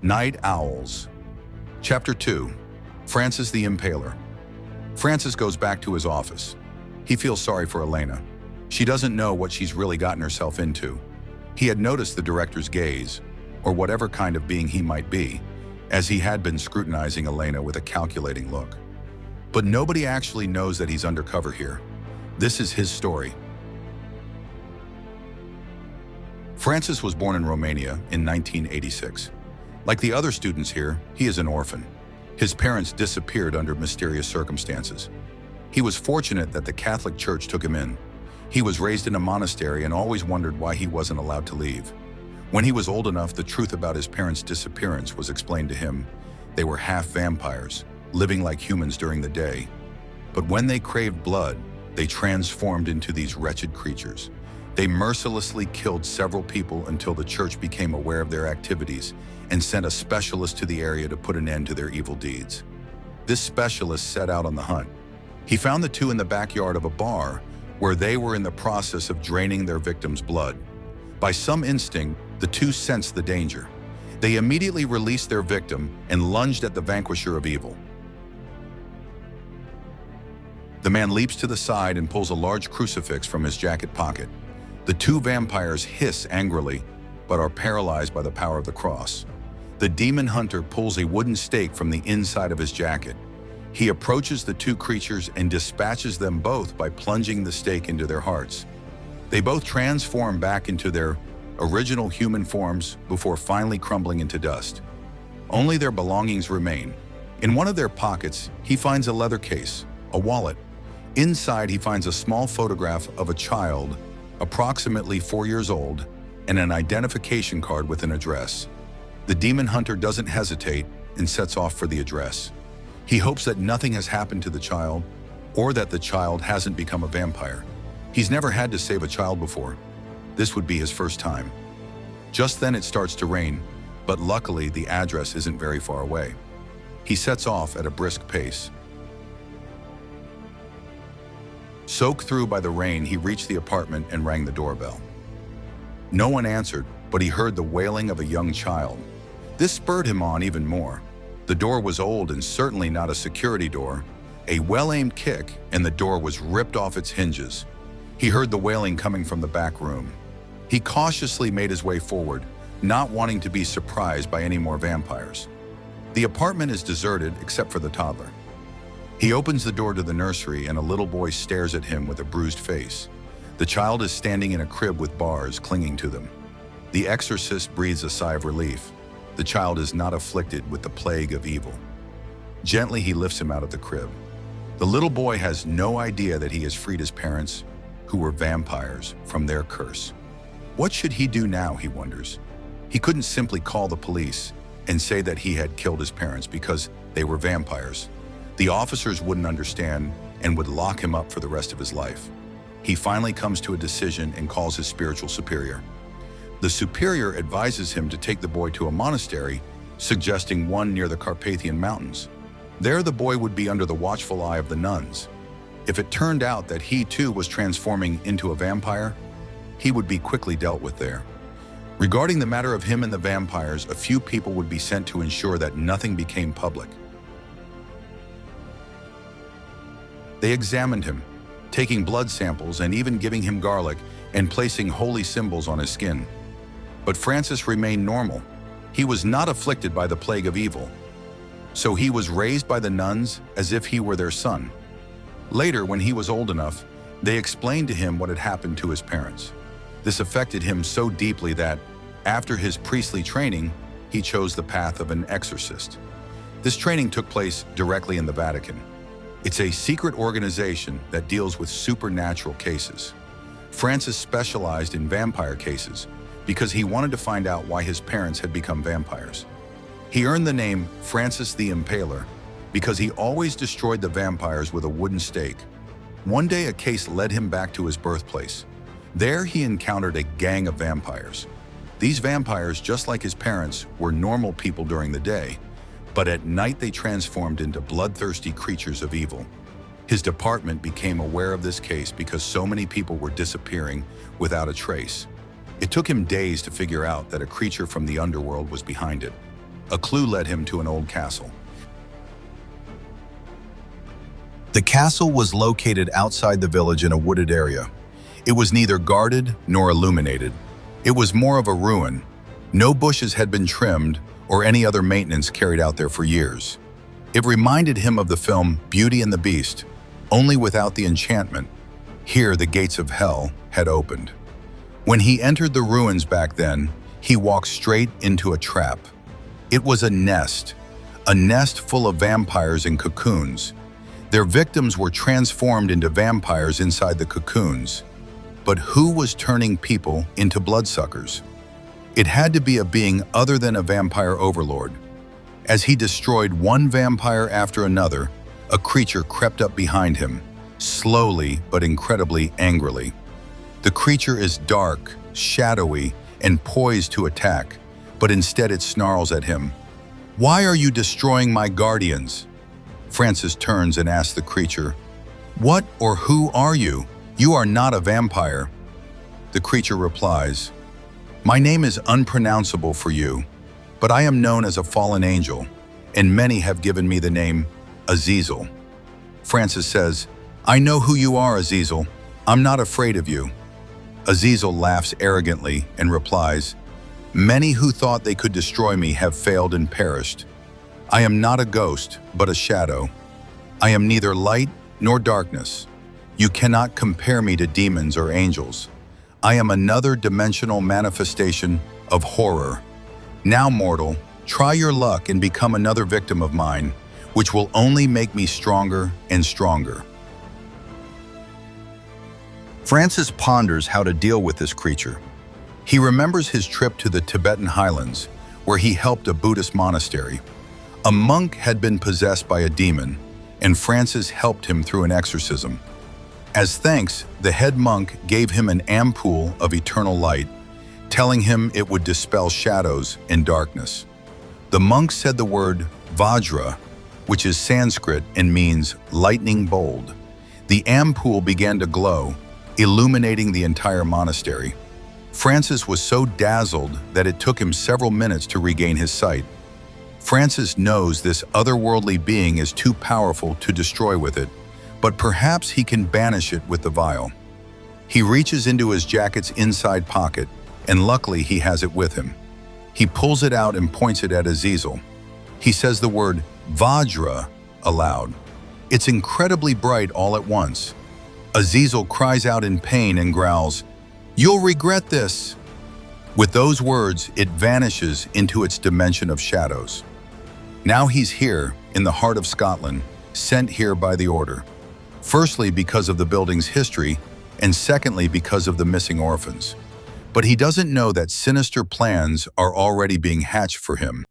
Night Owls. Chapter 2. Francis the Impaler. Francis goes back to his office. He feels sorry for Elena. She doesn't know what she's really gotten herself into. He had noticed the director's gaze, or whatever kind of being he might be, as he had been scrutinizing Elena with a calculating look. But nobody actually knows that he's undercover here. This is his story. Francis was born in Romania in 1986. Like the other students here, he is an orphan. His parents disappeared under mysterious circumstances. He was fortunate that the Catholic Church took him in. He was raised in a monastery and always wondered why he wasn't allowed to leave. When he was old enough, the truth about his parents' disappearance was explained to him. They were half vampires, living like humans during the day. But when they craved blood, they transformed into these wretched creatures. They mercilessly killed several people until the church became aware of their activities and sent a specialist to the area to put an end to their evil deeds. This specialist set out on the hunt. He found the two in the backyard of a bar where they were in the process of draining their victim's blood. By some instinct, the two sensed the danger. They immediately released their victim and lunged at the vanquisher of evil. The man leaps to the side and pulls a large crucifix from his jacket pocket. The two vampires hiss angrily, but are paralyzed by the power of the cross. The demon hunter pulls a wooden stake from the inside of his jacket. He approaches the two creatures and dispatches them both by plunging the stake into their hearts. They both transform back into their original human forms before finally crumbling into dust. Only their belongings remain. In one of their pockets, he finds a leather case, a wallet. Inside, he finds a small photograph of a child, approximately 4 years old, and an identification card with an address. The demon hunter doesn't hesitate and sets off for the address. He hopes that nothing has happened to the child, or that the child hasn't become a vampire. He's never had to save a child before. This would be his first time. Just then it starts to rain, but luckily the address isn't very far away. He sets off at a brisk pace. Soaked through by the rain, he reached the apartment and rang the doorbell. No one answered, but he heard the wailing of a young child. This spurred him on even more. The door was old and certainly not a security door. A well-aimed kick, and the door was ripped off its hinges. He heard the wailing coming from the back room. He cautiously made his way forward, not wanting to be surprised by any more vampires. The apartment is deserted except for the toddler. He opens the door to the nursery and a little boy stares at him with a bruised face. The child is standing in a crib with bars clinging to them. The exorcist breathes a sigh of relief. The child is not afflicted with the plague of evil. Gently, he lifts him out of the crib. The little boy has no idea that he has freed his parents, who were vampires, from their curse. What should he do now, he wonders. He couldn't simply call the police and say that he had killed his parents because they were vampires. The officers wouldn't understand and would lock him up for the rest of his life. He finally comes to a decision and calls his spiritual superior. The superior advises him to take the boy to a monastery, suggesting one near the Carpathian Mountains. There the boy would be under the watchful eye of the nuns. If it turned out that he too was transforming into a vampire, he would be quickly dealt with there. Regarding the matter of him and the vampires, a few people would be sent to ensure that nothing became public. They examined him, taking blood samples and even giving him garlic and placing holy symbols on his skin. But Francis remained normal. He was not afflicted by the plague of evil. So he was raised by the nuns as if he were their son. Later, when he was old enough, they explained to him what had happened to his parents. This affected him so deeply that, after his priestly training, he chose the path of an exorcist. This training took place directly in the Vatican. It's a secret organization that deals with supernatural cases. Francis specialized in vampire cases because he wanted to find out why his parents had become vampires. He earned the name Francis the Impaler because he always destroyed the vampires with a wooden stake. One day, a case led him back to his birthplace. There, he encountered a gang of vampires. These vampires, just like his parents, were normal people during the day, but at night they transformed into bloodthirsty creatures of evil. His department became aware of this case because so many people were disappearing without a trace. It took him days to figure out that a creature from the underworld was behind it. A clue led him to an old castle. The castle was located outside the village in a wooded area. It was neither guarded nor illuminated. It was more of a ruin. No bushes had been trimmed or any other maintenance carried out there for years. It reminded him of the film Beauty and the Beast, only without the enchantment. Here, the gates of hell had opened. When he entered the ruins back then, he walked straight into a trap. It was a nest full of vampires in cocoons. Their victims were transformed into vampires inside the cocoons. But who was turning people into bloodsuckers? It had to be a being other than a vampire overlord. As he destroyed one vampire after another, a creature crept up behind him, slowly but incredibly angrily. The creature is dark, shadowy, and poised to attack, but instead it snarls at him. "Why are you destroying my guardians?" Francis turns and asks the creature, "What or who are you? You are not a vampire." The creature replies, "My name is unpronounceable for you, but I am known as a fallen angel, and many have given me the name Azazel." Francis says, "I know who you are, Azazel. I'm not afraid of you." Azazel laughs arrogantly and replies, "Many who thought they could destroy me have failed and perished. I am not a ghost, but a shadow. I am neither light nor darkness. You cannot compare me to demons or angels. I am another dimensional manifestation of horror. Now, mortal, try your luck and become another victim of mine, which will only make me stronger and stronger." Francis ponders how to deal with this creature. He remembers his trip to the Tibetan highlands, where he helped a Buddhist monastery. A monk had been possessed by a demon, and Francis helped him through an exorcism. As thanks, the head monk gave him an ampoule of eternal light, telling him it would dispel shadows and darkness. The monk said the word Vajra, which is Sanskrit and means lightning bolt. The ampoule began to glow, illuminating the entire monastery. Francis was so dazzled that it took him several minutes to regain his sight. Francis knows this otherworldly being is too powerful to destroy with it, but perhaps he can banish it with the vial. He reaches into his jacket's inside pocket, and luckily he has it with him. He pulls it out and points it at Azazel. He says the word Vajra aloud. It's incredibly bright all at once. Azazel cries out in pain and growls, "You'll regret this." With those words, it vanishes into its dimension of shadows. Now he's here, in the heart of Scotland, sent here by the Order. Firstly, because of the building's history, and secondly, because of the missing orphans. But he doesn't know that sinister plans are already being hatched for him.